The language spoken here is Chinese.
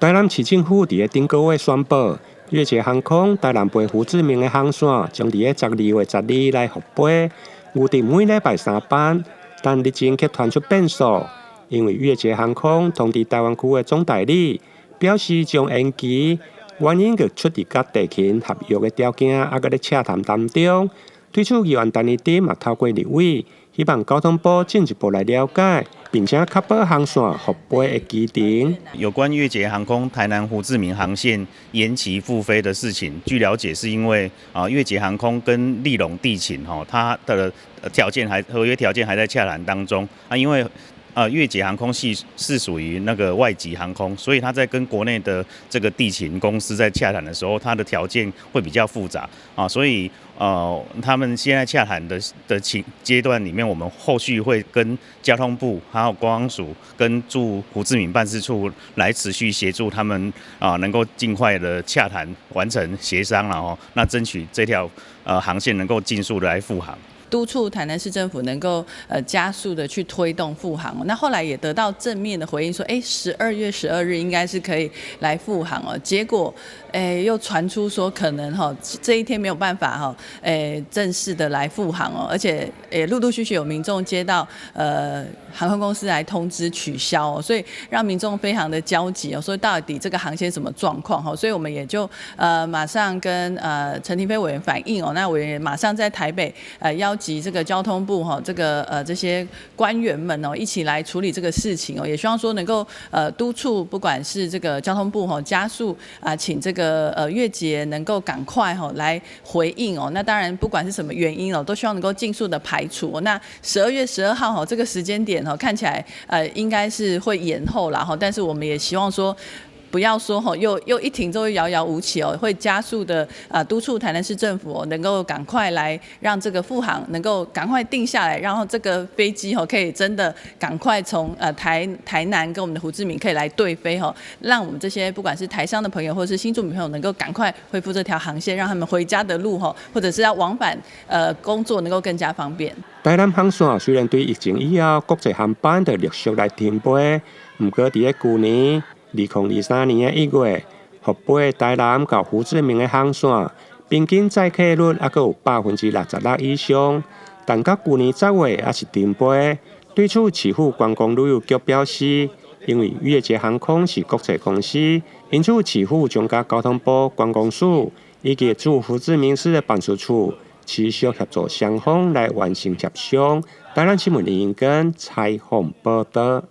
台南市政府伫顶个月宣布，越捷航空台南飞胡志明的航线将伫12月12日来复飞，预定每礼拜3班，但日前却传出变数，因为越捷航空通知台湾区的总代理，表示将延期，原因佮出伫甲地勤合约的条件还佮咧洽谈当中。对此，议员陈义珍也透过立委，希望交通部进一步来了解，并且确保航线复飞的期程。有关越捷航空台南胡志明航线延期复飞的事情，据了解是因为越捷航空跟立隆地勤它的合约条件还在洽谈当中因为越捷航空是属于那个外籍航空，所以它在跟国内的这个地勤公司在洽谈的时候，它的条件会比较复杂所以他们现在洽谈的阶段里面，我们后续会跟交通部还有国航署跟驻胡志明办事处来持续协助他们能够尽快的洽谈完成协商了那争取这条航线能够尽速的来复航。督促台南市政府能够加速的去推动复航那后来也得到正面的回应说12月12日应该是可以来复航结果又传出说可能这一天没有办法正式的来复航而且陆陆续续有民众接到航空公司来通知取消所以让民众非常的焦急所以到底这个航线什么状况所以我们也就马上跟陈廷飞委员反映那委员也马上在台北邀集这个交通部这些官员们一起来处理这个事情也希望说能够督促不管是这个交通部加速请这个越捷能够赶快来回应那当然不管是什么原因都希望能够尽速的排除那12月12号这个时间点看起来应该是会延后啦但是我们也希望说不要说又一停就会遥遥无期会加速的督促台南市政府能够赶快来让这个复航能够赶快定下来，然后这个飞机可以真的赶快从台南跟我们的胡志明可以来对飞让我们这些不管是台商的朋友或者是新住民朋友能够赶快恢复这条航线，让他们回家的路或者是要往返工作能够更加方便。台南航线虽然对疫情以后国际航班的陆续来停飞，不过在去年2023年1月，复飞台南到胡志明的航线，平均载客率还有66%以上，但到去年10月也是停飞。对此，市府观光旅游局表示，因为越捷航空是国际公司，因此市府将甲交通部观光署以及驻胡志明市的办事处持续协助双方来完成协商。台南新闻林根采访报道。